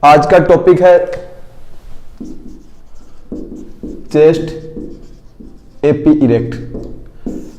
आज का टॉपिक है चेस्ट एपी इरेक्ट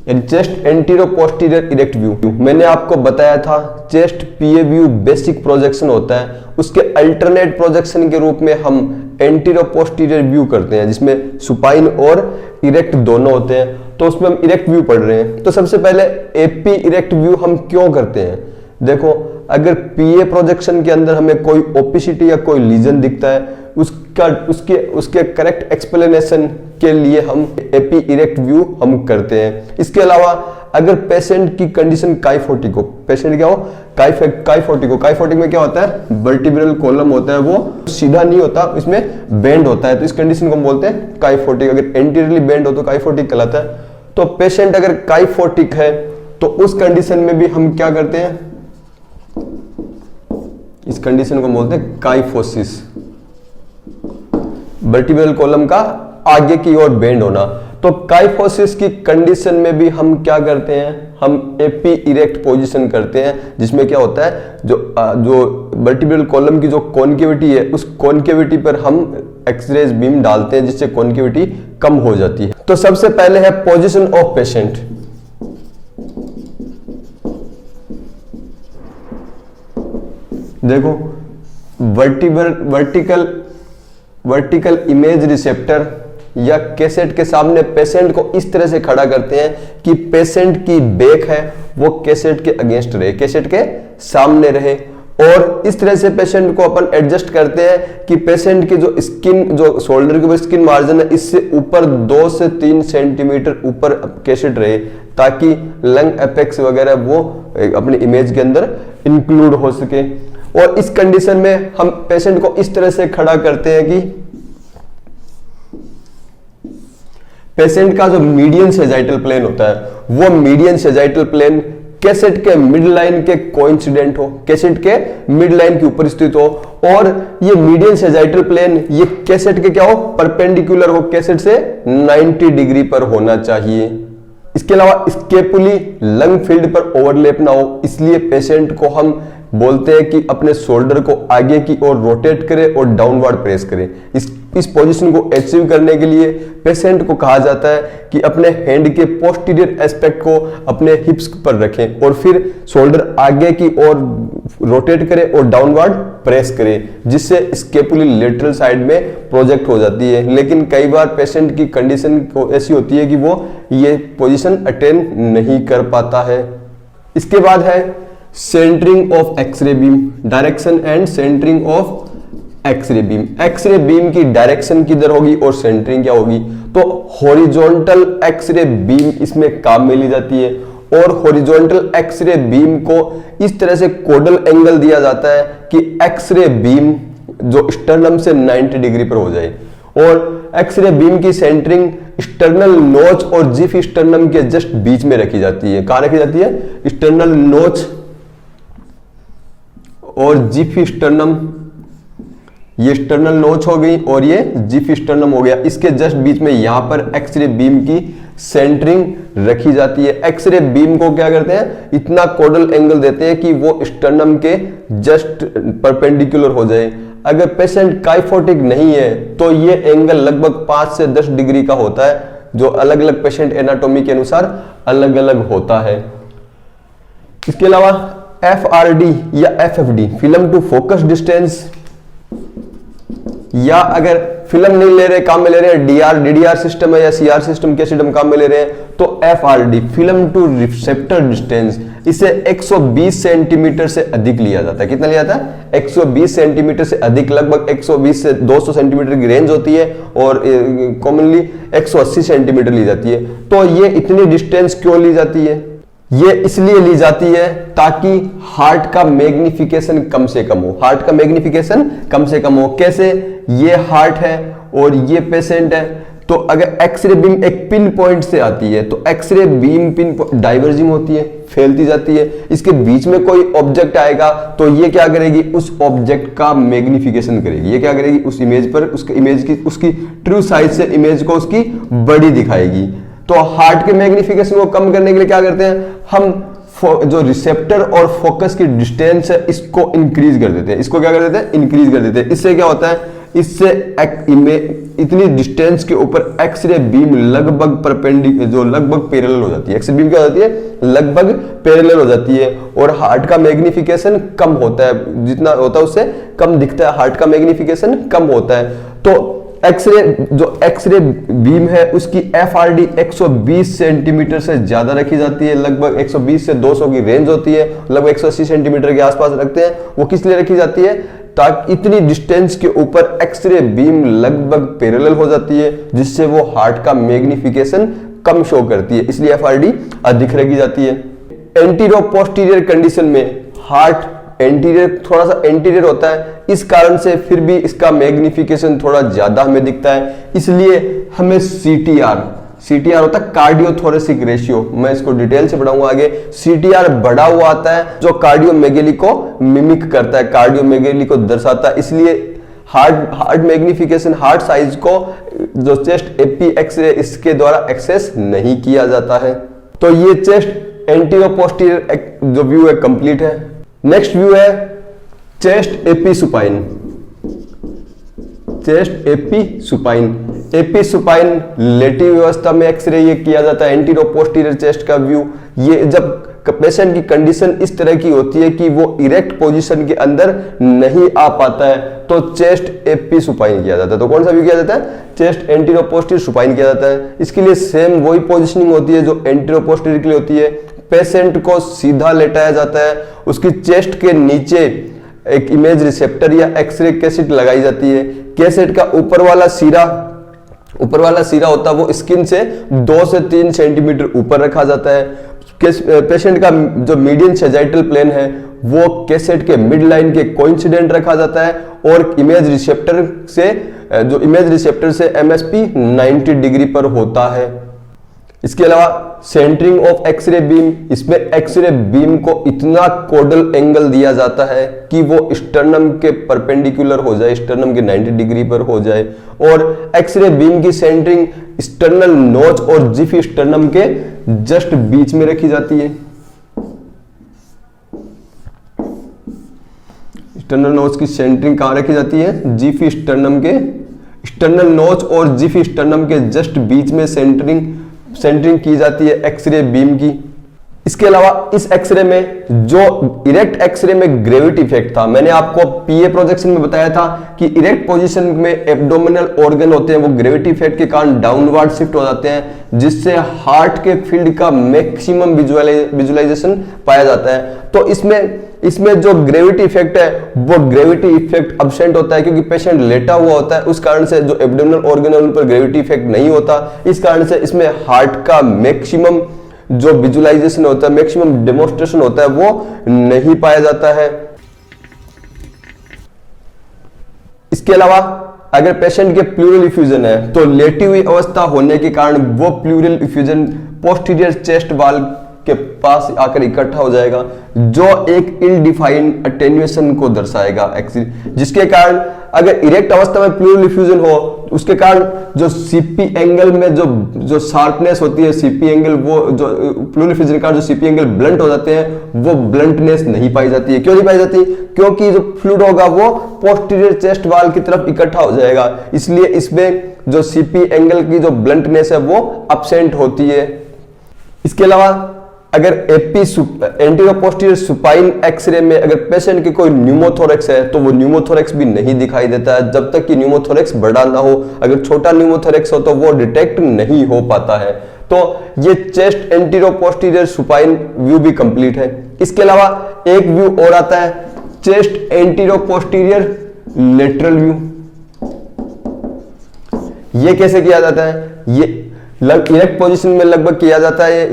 यानी chest antero posterior erect view. मैंने आपको बताया था चेस्ट पीए व्यू बेसिक प्रोजेक्शन होता है, उसके अल्टरनेट प्रोजेक्शन के रूप में हम एंटीरो पोस्टीरियर व्यू करते हैं जिसमें सुपाइन और इरेक्ट दोनों होते हैं। तो उसमें हम इरेक्ट व्यू पढ़ रहे हैं। तो सबसे पहले एपी इरेक्ट व्यू हम क्यों करते हैं? देखो, अगर पीए प्रोजेक्शन के अंदर हमें कोई ओपिसिटी या कोई लीजन दिखता है, उसके करेक्ट एक्सप्लेनेशन के लिए हम एपी इरेक्ट व्यू हम करते हैं। इसके अलावा अगर पेशेंट की कंडीशन काइफोटिक हो, पेशेंट क्या हो काइफोटिक में क्या होता है, वर्टिब्रल कॉलम होता है वो सीधा नहीं होता, इसमें बेंड होता है, तो इस कंडीशन को हम बोलते हैं काइफोटिक। अगर एंटीरियरली बेंड हो तो काइफोटिक कहलाता है। तो पेशेंट अगर काइफोटिक है तो उस कंडीशन में भी हम क्या करते हैं, इस कंडीशन को बोलते हैं काइफोसिस, वर्टिब्रल कॉलम का आगे की ओर बेंड होना। तो काइफोसिस की कंडीशन में भी हम क्या करते हैं, हम एपी इरेक्ट पोजीशन करते हैं, जिसमें क्या होता है जो वर्टिब्रल कॉलम की जो कॉन्केविटी है उस कॉन्केविटी पर हम एक्सरेज बीम डालते हैं जिससे कॉन्केविटी कम हो जाती है। तो सबसे पहले है पोजीशन ऑफ पेशेंट। देखो, वर्टिकल इमेज रिसेप्टर या कैसेट के सामने पेशेंट को इस तरह से खड़ा करते हैं कि पेशेंट की बैक है वो कैसेट के अगेंस्ट रहे, कैसेट के सामने रहे। और इस तरह से पेशेंट को अपन एडजस्ट करते हैं कि पेशेंट की जो स्किन, जो शोल्डर के ऊपर स्किन मार्जिन है, इससे ऊपर 2 से 3 सेंटीमीटर ऊपर कैसेट रहे, ताकि लंग एपेक्स वगैरह वो अपनी इमेज के अंदर इंक्लूड हो सके। और इस कंडीशन में हम पेशेंट को इस तरह से खड़ा करते हैं कि पेशेंट का जो मीडियन सेजाइटल प्लेन होता है वो मीडियन सेजाइटल प्लेन कैसेट के मिड लाइन के कोइंसिडेंट हो, कैसेट के मिड लाइन के ऊपर स्थित हो। और ये मीडियन सेजाइटल प्लेन ये कैसेट के क्या हो, परपेंडिकुलर हो, कैसेट से 90 डिग्री पर होना चाहिए। इसके अलावा स्केपुली लंग फील्ड पर ओवरलैप ना हो, इसलिए पेशेंट को हम बोलते हैं कि अपने शोल्डर को आगे की ओर रोटेट करे और डाउनवर्ड प्रेस करे। इस पोजीशन को अचीव करने के लिए पेशेंट को कहा जाता है कि अपने हैंड के पोस्टीरियर एस्पेक्ट को अपने हिप्स पर रखें और फिर शोल्डर आगे की ओर रोटेट करे और डाउनवर्ड प्रेस करे, जिससे स्केपुली लेटरल साइड में प्रोजेक्ट हो जाती है। लेकिन कई बार पेशेंट की कंडीशन ऐसी होती है कि वो ये पोजीशन अटेन नहीं कर पाता है। इसके बाद है centering of X-ray beam, direction and centering of X-ray beam. X-ray beam की डायरेक्शन किधर होगी और सेंटरिंग क्या होगी? तो हॉरिजॉन्टल एक्सरे बीम इसमें काम में ली जाती है और हॉरिजॉन्टल एक्सरे बीम को इस तरह से कोडल एंगल दिया जाता है कि एक्सरे बीम जो स्टर्नम से 90 डिग्री पर हो जाए। और एक्सरे बीम की सेंटरिंग स्टर्नल नोच और जिफ स्टर्नम के जस्ट बीच में रखी जाती है। कहां रखी जाती है? स्टर्नल नोच और जिफ स्टर्नम, ये स्टर्नल नोच हो गई और ये जिफ स्टर्नम हो गया। इसके जस्ट बीच में यहां पर एक्सरे बीम की सेंटरिंग रखी जाती है। एक्सरे बीम को क्या करते हैं, इतना कोडल एंगल देते हैं कि वो स्टर्नम के जस्ट परपेंडिकुलर हो जाए। अगर पेशेंट काइफोटिक नहीं है तो ये एंगल लगभग 5 से 10 डिग्री का होता है, जो अलग अलग पेशेंट एनाटॉमी के अनुसार अलग अलग होता है। इसके अलावा FRD या FFD, film to focus distance, या अगर फिल्म नहीं ले रहे, काम में ले रहे हैं, DDR सिस्टम है या CR सिस्टम के सिस्टम काम में ले रहे हैं, तो FRD film two receptor distance, इसे 120 सेंटीमीटर से अधिक लिया जाता है। कितना लिया जाता है? 120 सेंटीमीटर से अधिक, लगभग 120 से 200 सेंटीमीटर की रेंज होती है और कॉमनली 180 सेंटीमीटर ली जाती है। तो ये इतनी डिस्टेंस क्यों ली जाती है? ये इसलिए ली जाती है ताकि हार्ट का मैग्निफिकेशन कम से कम हो, हार्ट का मैग्निफिकेशन कम से कम हो। कैसे? ये हार्ट है और ये पेशेंट है, तो अगर एक्सरे बीम एक पिन पॉइंट से आती है तो एक्सरे बीम पिन डाइवर्जिंग होती है, फैलती जाती है। इसके बीच में कोई ऑब्जेक्ट आएगा तो ये क्या करेगी, उस ऑब्जेक्ट का मैग्निफिकेशन करेगी। ये क्या करेगी, उस इमेज पर उसके इमेज की, उसकी ट्रू साइज से इमेज को उसकी बड़ी दिखाएगी। तो हार्ट के मैग्निफिकेशन को कम करने के लिए क्या करते हैं, हम जो रिसेप्टर और फोकस की डिस्टेंस है इसको इंक्रीज कर देते हैं। इसको क्या कर देते हैं? इंक्रीज कर देते हैं। इससे क्या होता है? इससे इतनी डिस्टेंस के ऊपर एक्सरे बीम लगभग परपेंडिकुलर, जो लगभग पैरेलल हो जाती है। एक्सरे बीम क्या हो जाती है? लगभग पैरेलल हो जाती है और हार्ट का मैग्निफिकेशन कम होता है, जितना होता है उससे कम दिखता है, हार्ट का मैग्निफिकेशन कम होता है। तो एक्सरे बीम है उसकी FRD 120 सेंटीमीटर से ज्यादा रखी जाती है, लगभग 120 से 200 की रेंज होती है, लगभग 180 सेंटीमीटर के आसपास रखते हैं। वो किस लिए रखी जाती है? ताकि इतनी डिस्टेंस के ऊपर एक्सरे बीम लगभग पैरेलल हो जाती है, जिससे वो हार्ट का मैग्निफिकेशन कम शो करती है, इसलिए FRD अधिक रखी जाती है। एंटीरियर पोस्टीरियर कंडीशन में हार्ट एंटीरियर, थोड़ा सा एंटीरियर होता है, इस कारण से फिर भी इसका मैग्निफिकेशन थोड़ा ज्यादा हमें दिखता है, इसलिए हमें CTR होता है कार्डियोथोरेसिक रेशियो, मैं इसको डिटेल से पढ़ाऊंगा आगे। CTR बढ़ा हुआ आता है जो कार्डियोमेगेली को मिमिक करता है, कार्डियोमेगेली को दर्शाता है, इसलिए हार्ट मैग्निफिकेशन, हार्ट साइज को जो चेस्ट एपी एक्सरे इसके द्वारा एक्सेस नहीं किया जाता है। तो ये चेस्ट एंटीरियर पोस्टीरियर जो व्यू है कंप्लीट है। नेक्स्ट व्यू है chest AP supine. Chest AP supine, AP supine लेटी व्यवस्था में एक्सरे ये किया जाता है। एंटीरियर पोस्टीरियर चेस्ट का व्यू, ये जब पेशेंट की कंडीशन इस तरह की होती है कि वो इरेक्ट पोजीशन के अंदर नहीं आ पाता है, तो चेस्ट एपी सुपाइन किया जाता है। तो कौन सा व्यू किया जाता है? चेस्ट एंटीरियर पोस्टीरियर सुपाइन किया जाता है। इसके लिए सेम वही पोजीशनिंग होती है जो एंटीरियर पोस्टीरियर के लिए होती है। पेशेंट को सीधा लेटाया जाता है, उसकी चेस्ट के नीचे एक इमेज रिसेप्टर या एक्सरे कैसेट लगाई जाती है। कैसेट का ऊपर वाला सिरा होता है वो स्किन से 2 से 3 सेंटीमीटर ऊपर रखा जाता है। पेशेंट का जो मीडियन सेजाइटल प्लेन है वो कैसेट के मिड लाइन के कोइंसिडेंट रखा जाता है और इमेज रिसेप्टर से MSP 90 डिग्री पर होता है। इसके अलावा सेंटरिंग ऑफ एक्सरे बीम, इसमें एक्सरे बीम को इतना कोडल एंगल दिया जाता है कि वो स्टर्नम के परपेंडिकुलर हो जाए, स्टर्नम के 90 डिग्री पर हो जाए। और एक्सरे बीम की सेंटरिंग स्टर्नल नोच और जिफी स्टर्नम के जस्ट बीच में रखी जाती है। स्टर्नल नोच की सेंटरिंग कहां रखी जाती है? जिफी स्टर्नम के, स्टर्नल नोच और जिफी स्टर्नम के जस्ट बीच में सेंटरिंग की जाती है एक्सरे बीम की। इसके अलावा इस एक्सरे में जो इरेक्ट एक्सरे में ग्रेविटी इफेक्ट था, मैंने आपको PA प्रोजेक्शन में बताया था कि इरेक्ट पोजीशन में एब्डोमिनल ऑर्गन होते हैं, वो ग्रेविटी इफेक्ट के कारण डाउनवर्ड शिफ्ट हो जाते हैं, जिससे हार्ट के फील्ड का मैक्सिमम विजुअलाइजेशन पाया जाता है। तो इसमें जो ग्रेविटी इफेक्ट है वो ग्रेविटी इफेक्ट अब्सेंट होता है, क्योंकि पेशेंट लेटा हुआ होता है, उस कारण से जो एब्डोमिनल ऑर्गन है उन पर ग्रेविटी इफेक्ट नहीं होता। इस कारण से इसमें हार्ट का मैक्सिमम जो विजुअलाइजेशन होता है, मैक्सिमम डेमोन्स्ट्रेशन होता है, वो नहीं पाया जाता है। इसके अलावा अगर पेशेंट के प्लूरल इफ्यूजन है तो लेटी हुई अवस्था होने के कारण वो प्लूरल इफ्यूजन पोस्टीरियर चेस्ट वाल के पास आकर इकट्ठा हो जाएगा, जो एक इल डिफाइंड अटेन्यूएशन को दर्शाएगा, जिसके कारण अगर इरेक्ट अवस्था में प्लूरल इफ्यूजन हो उसके कारण जो सीपी एंगल में जो शार्पनेस होती है, सीपी एंगल, वो जो प्लूरल इफ्यूजन के कारण जो सीपी एंगल ब्लंट हो जाते हैं, वो ब्लंटनेस नहीं पाई जाती है। क्यों नहीं पाई जाती? क्योंकि जो फ्लूइड होगा वो पोस्टीरियर चेस्ट वाल की तरफ इकट्ठा हो जाएगा, इसलिए इसमें जो सीपी एंगल की जो ब्लंटनेस है वो अब्सेंट होती है। इसके अलावा अगर एंटीरियर पोस्टीरियर सुपाइन एक्सरे में अगर पेशेंट की कोई न्यूमोथोरेक्स है तो वो न्यूमोथोरेक्स भी नहीं दिखाई देता है, जब तक कि न्यूमोथोरेक्स बड़ा ना हो। अगर छोटा न्यूमोथोरेक्स हो तो वो डिटेक्ट नहीं हो पाता है। तो ये chest anterior posterior supine view भी कंप्लीट है। इसके अलावा एक व्यू और आता है chest anterior posterior lateral view. ये कैसे किया जाता है? ये इरेक्ट पोजीशन में लगभग किया जाता है।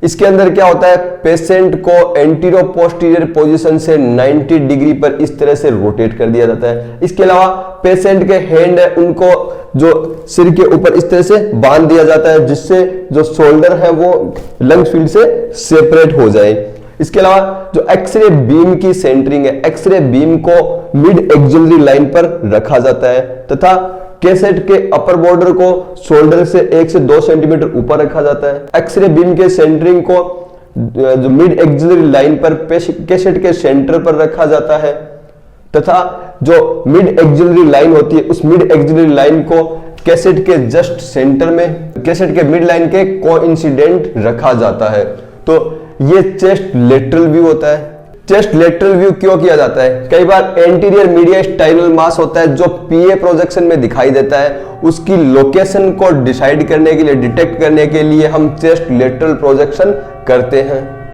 इसके अंदर क्या होता है? पेशेंट को एंटीरियर पोस्टीरियर पोजीशन से 90 डिग्री पर इस तरह से रोटेट कर दिया जाता है। इसके अलावा पेशेंट के हैंड है उनको जो सिर के ऊपर इस तरह से बांध दिया जाता है, जिससे जो शोल्डर है वो लंग्स फील्ड से सेपरेट हो जाए। इसके अलावा जो एक्सरे बीम की सेंटरिंग है, एक्सरे बीम को मिड एक्सिलरी लाइन पर रखा जाता है तथा कैसेट के अपर बॉर्डर को शोल्डर से 1 से 2 सेंटीमीटर ऊपर रखा जाता है। एक्सरे बीम के सेंटरिंग को जो मिड एक्सिलरी लाइन पर कैसेट के सेंटर पर रखा जाता है, तथा जो मिड एक्सिलरी लाइन होती है उस मिड एक्सिलरी लाइन को कैसेट के जस्ट सेंटर में कैसेट के मिड लाइन के कोइंसिडेंट रखा जाता है। तो ये चेस्ट लेटरल व्यू होता है। चेस्ट लेटरल व्यू क्यों किया जाता है? कई बार एंटीरियर मीडिया स्टाइनल मास होता है जो पीए प्रोजेक्शन में दिखाई देता है, उसकी लोकेशन को डिसाइड करने के लिए, डिटेक्ट करने के लिए हम चेस्ट लेटरल प्रोजेक्शन करते हैं।